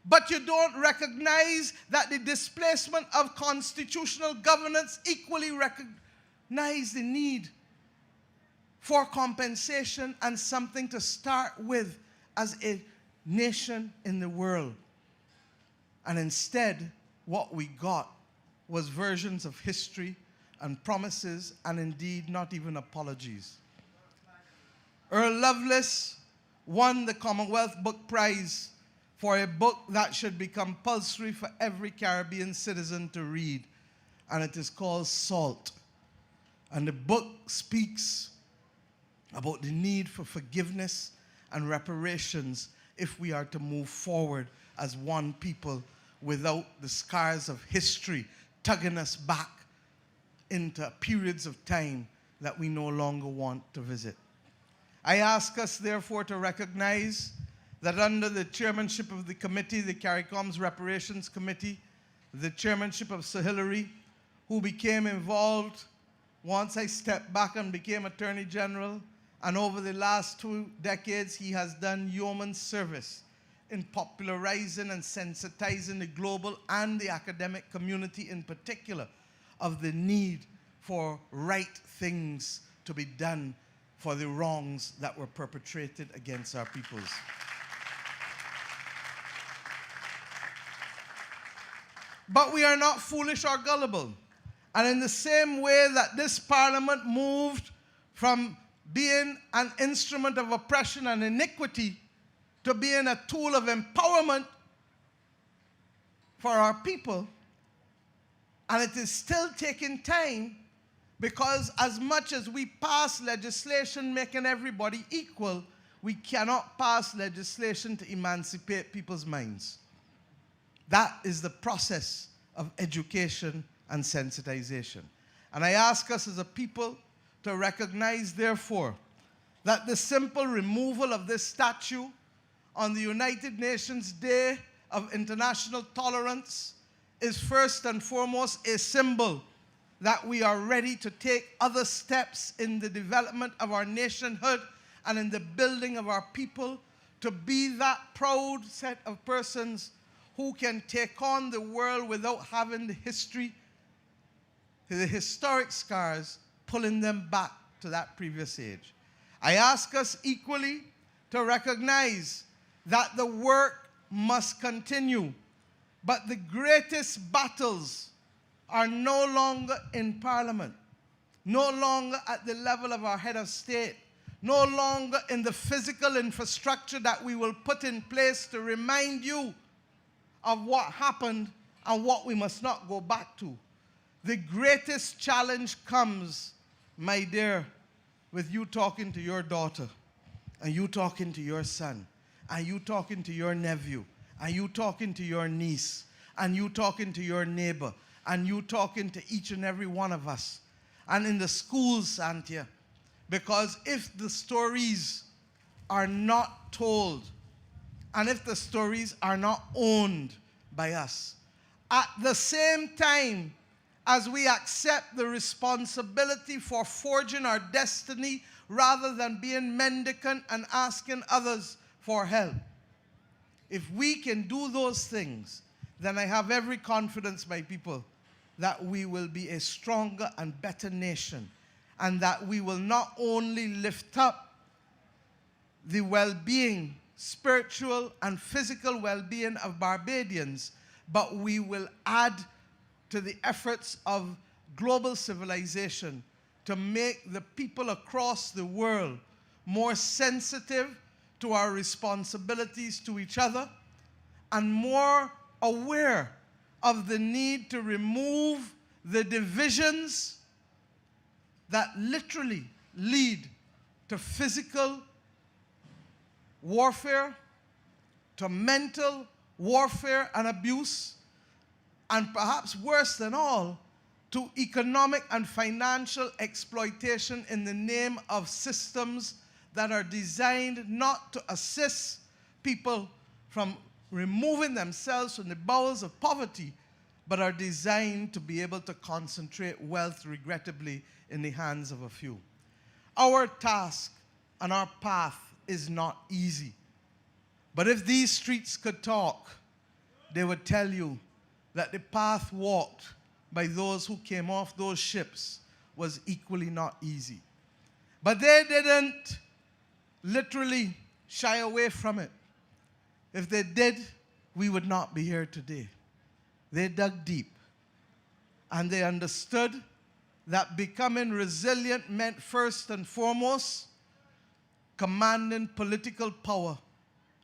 [SPEAKER 6] but you don't recognize that the displacement of constitutional governance equally recognize the need for compensation and something to start with as a nation in the world? And instead, what we got was versions of history and promises, and indeed not even apologies. Earl Lovelace won the Commonwealth Book Prize for a book that should be compulsory for every Caribbean citizen to read, and it is called Salt. And the book speaks about the need for forgiveness and reparations if we are to move forward as one people without the scars of history tugging us back into periods of time that we no longer want to visit. I ask us, therefore, to recognize that under the chairmanship of the committee, the CARICOM's Reparations Committee, the chairmanship of Sir Hilary, who became involved once I stepped back and became Attorney General, and over the last 2 decades, he has done yeoman service in popularizing and sensitizing the global and the academic community in particular of the need for right things to be done for the wrongs that were perpetrated against our peoples. But we are not foolish or gullible. And in the same way that this Parliament moved from being an instrument of oppression and iniquity to being a tool of empowerment for our people, and it is still taking time, because as much as we pass legislation making everybody equal, we cannot pass legislation to emancipate people's minds. That is the process of education and sensitization. And I ask us as a people to recognize, therefore, that the simple removal of this statue on the United Nations Day of International Tolerance is first and foremost a symbol that we are ready to take other steps in the development of our nationhood and in the building of our people to be that proud set of persons who can take on the world without having the history, the historic scars, pulling them back to that previous age. I ask us equally to recognize that the work must continue, but the greatest battles are no longer in Parliament, no longer at the level of our head of state, no longer in the physical infrastructure that we will put in place to remind you of what happened and what we must not go back to. The greatest challenge comes, my dear, with you talking to your daughter, and you talking to your son, and you talking to your nephew, and you talking to your niece, and you talking to your neighbor, and you talking to each and every one of us, and in the schools, Antia, because if the stories are not told, and if the stories are not owned by us, at the same time as we accept the responsibility for forging our destiny rather than being mendicant and asking others for help, if we can do those things, then I have every confidence, my people, that we will be a stronger and better nation, and that we will not only lift up the well-being, spiritual and physical well-being of Barbadians, but we will add to the efforts of global civilization to make the people across the world more sensitive to our responsibilities to each other and more aware of the need to remove the divisions that literally lead to physical warfare, to mental warfare and abuse, and perhaps worse than all, to economic and financial exploitation in the name of systems that are designed not to assist people from removing themselves from the bowels of poverty, but are designed to be able to concentrate wealth, regrettably, in the hands of a few. Our task and our path is not easy. But if these streets could talk, they would tell you that the path walked by those who came off those ships was equally not easy. But they didn't literally shy away from it. If they did, we would not be here today. They dug deep, and they understood that becoming resilient meant first and foremost commanding political power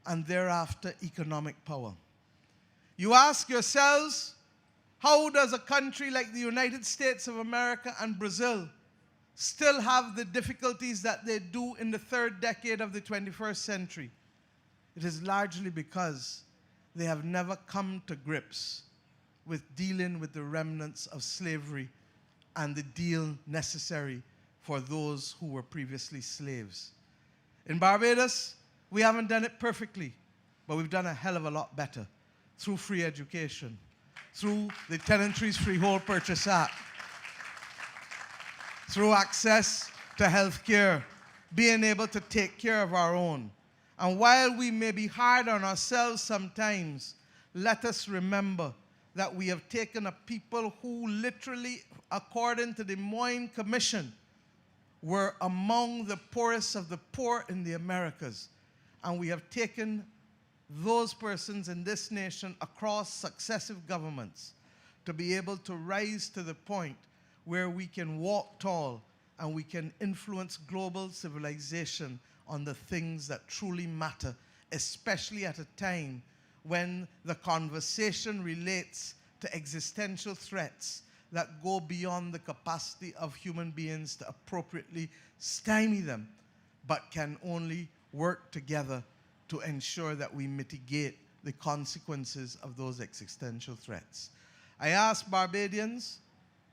[SPEAKER 6] and thereafter economic power. You ask yourselves, how does a country like the United States of America and Brazil still have the difficulties that they do in the third decade of the 21st century? It is largely because they have never come to grips with dealing with the remnants of slavery and the deal necessary for those who were previously slaves. In Barbados, we haven't done it perfectly, but we've done a hell of a lot better through free education, through the Tenantries Freehold Purchase Act, through access to health care, being able to take care of our own. And while we may be hard on ourselves sometimes, let us remember that we have taken a people who literally, according to the Moyne Commission, were among the poorest of the poor in the Americas. And we have taken those persons in this nation across successive governments to be able to rise to the point where we can walk tall and we can influence global civilization on the things that truly matter, especially at a time when the conversation relates to existential threats that go beyond the capacity of human beings to appropriately stymie them, but can only work together to ensure that we mitigate the consequences of those existential threats. I ask Barbadians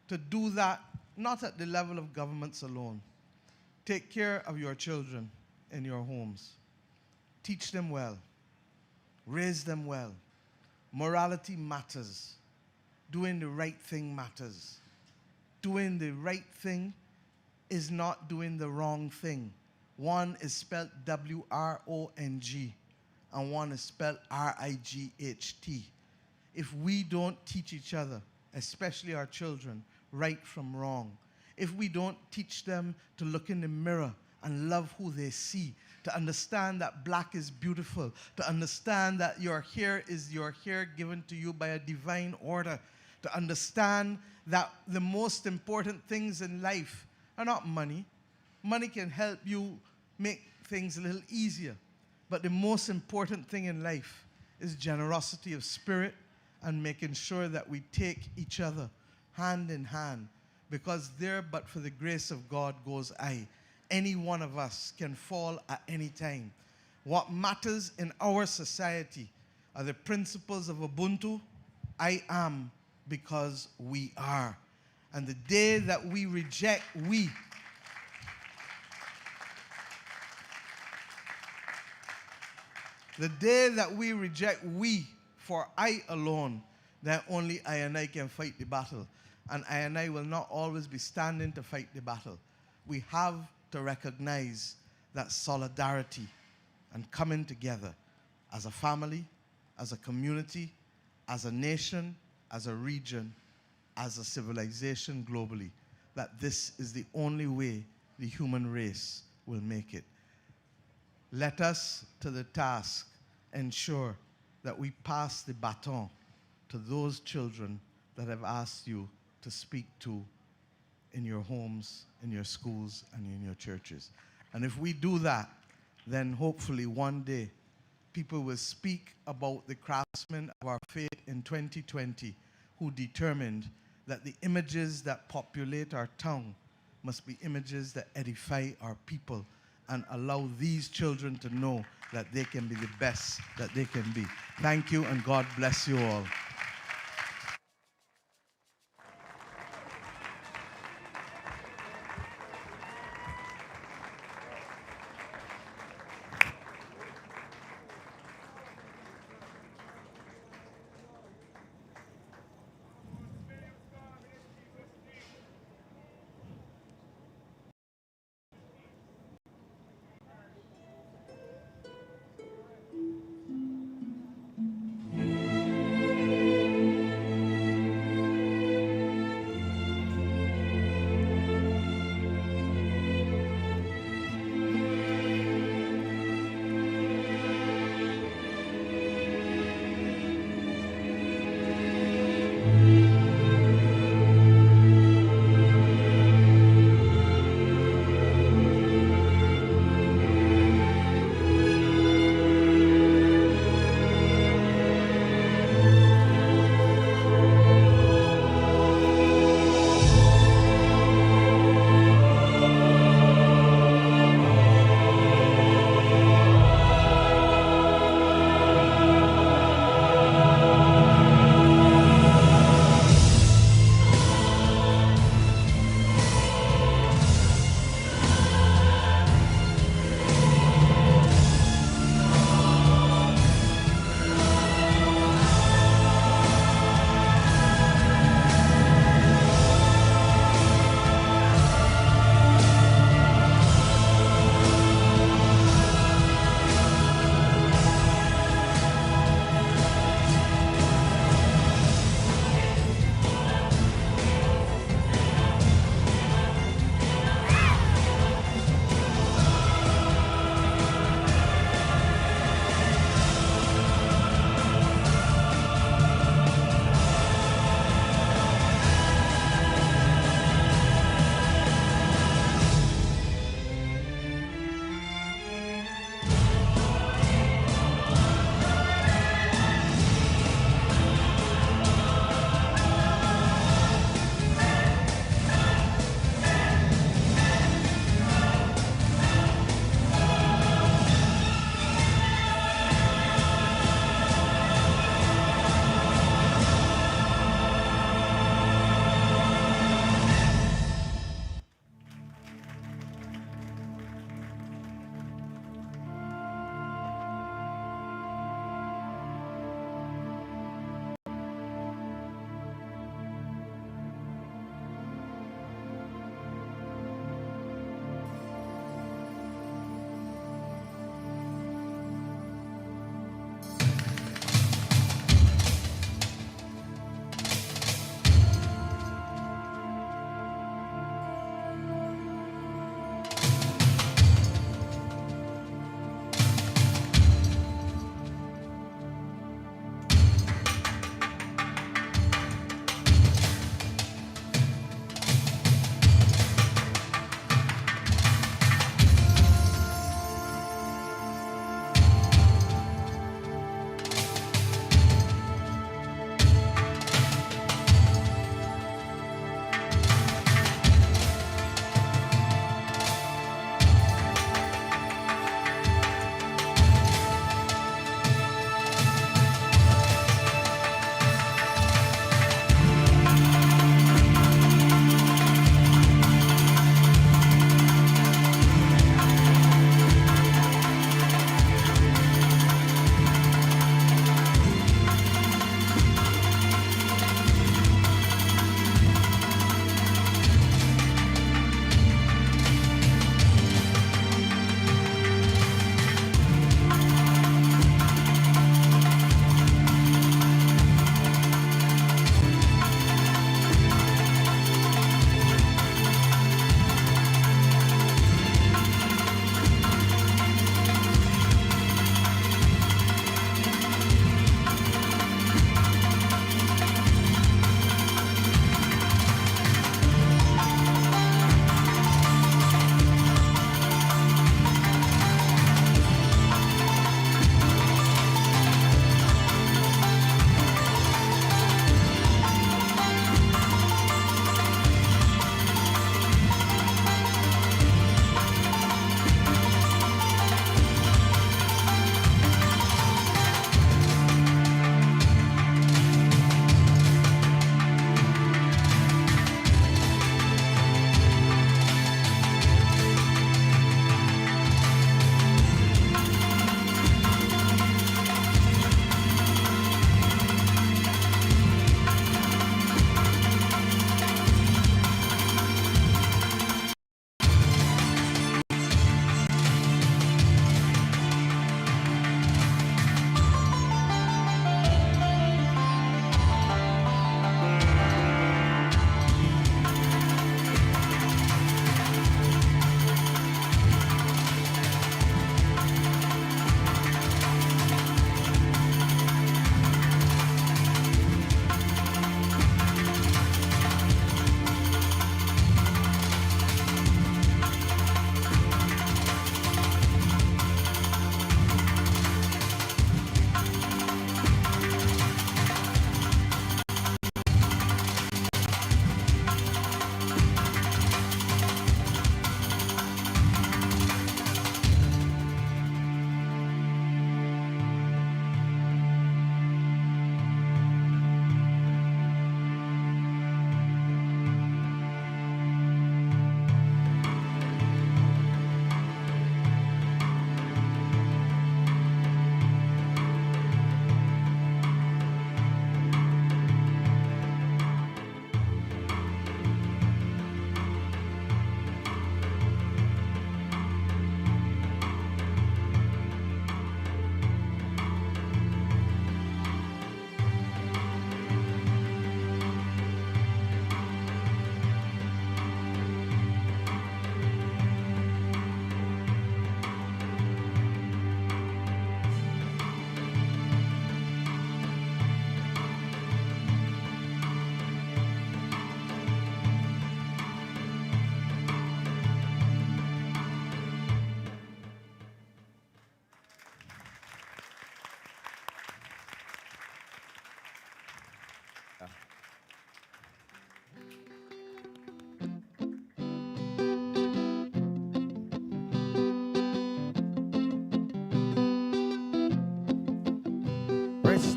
[SPEAKER 6] to do that not at the level of governments alone. Take care of your children in your homes. Teach them well. Raise them well. Morality matters. Doing the right thing matters. Doing the right thing is not doing the wrong thing. One is spelled W-R-O-N-G, and one is spelled R-I-G-H-T. If we don't teach each other, especially our children, right from wrong, if we don't teach them to look in the mirror and love who they see, to understand that black is beautiful, to understand that your hair is your hair given to you by a divine order, to understand that the most important things in life are not money. Money can help you make things a little easier. But the most important thing in life is generosity of spirit and making sure that we take each other hand in hand, because there but for the grace of God goes I. Any one of us can fall at any time. What matters in our society are the principles of Ubuntu. I am because we are. And the day that we reject we, the day that we reject we for I alone, then only I and I can fight the battle. And I and I will not always be standing to fight the battle. We have to recognize that solidarity and coming together as a family, as a community, as a nation, as a region, as a civilization globally, that this is the only way the human race will make it. Let us, to the task, ensure that we pass the baton to those children that have asked you to speak to in your homes, in your schools, and in your churches. And if we do that, then hopefully one day people will speak about the craftsmen of our faith in 2020 who determined that the images that populate our tongue must be images that edify our people and allow these children to know that they can be the best that they can be. Thank you, and God bless you all.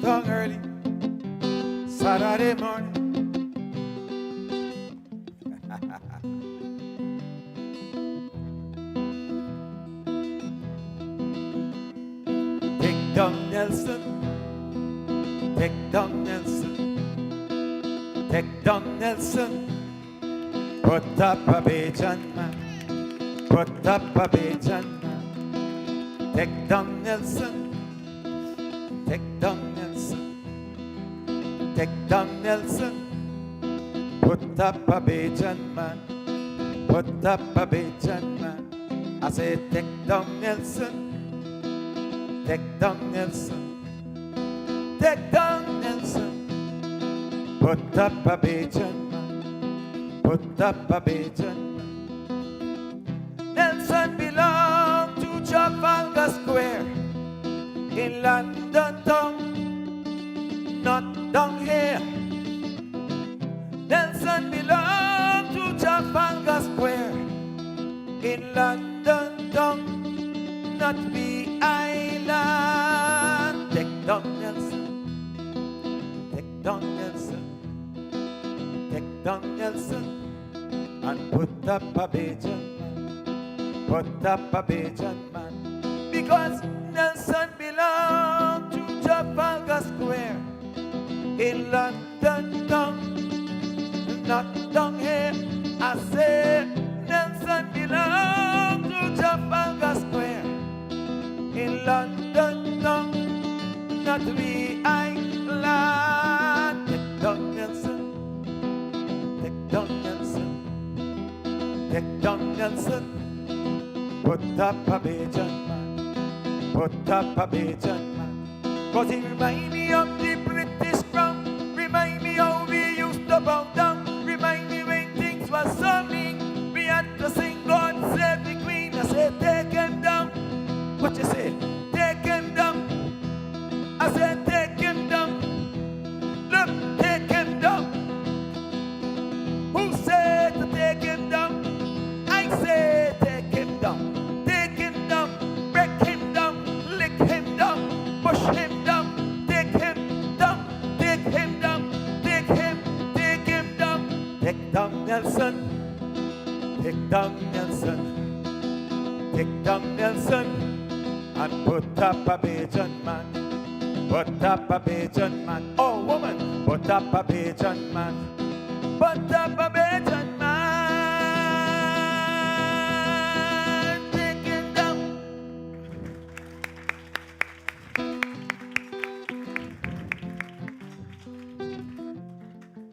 [SPEAKER 7] down early Saturday morning. Take down Nelson, take down Nelson, take down Nelson. Put up a Bajan man, put up a Bajan man. Take down Nelson, take down Nelson, take down Nelson. Put up a Bajan man, put up a Bajan man. I say take down Nelson, take down Nelson, take down Nelson. Put up a Bajan man, put up a Bajan man. Nelson belonged to Trafalgar Square in London town, not down here. Nelson belonged to Trafalgar Square in London town, not the island. Take down Nelson, take down Nelson, take down Nelson, and put up a Bajan man, put up a Bajan man. Because Nelson belonged to Trafalgar Square in London town, not down here. I say Nelson belonged to Trafalgar Square in London town, not the island. Take down Nelson, take down Nelson, take down Nelson. Put up a Bajan man, put up a Bajan man. Cause he remind me of the British crown, remind me how we used to bow down, remind me when things were so mean, we had to sing God Save the Queen. I say take him down. What you say? Take him down. I said take him down. Look, take him down. Who said to take him down? I say take him down. Take him down. Break him down. Lick him down. Push him down. Take him down. Take him down. Take him down. Take down Nelson. Take down Nelson. Take down Nelson. And put up a Bajan man. Put up a Bajan man. Oh, woman. Put up a Bajan man. Put up a Bajan man. Take him down.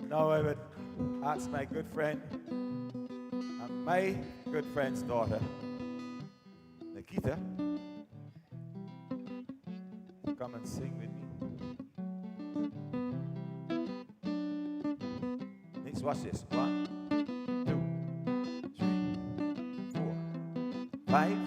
[SPEAKER 7] Now I would ask my good friend and my good friend's daughter, Nikita, to come and sing with me. Next, watch this. 1, 2, 3, 4, 5.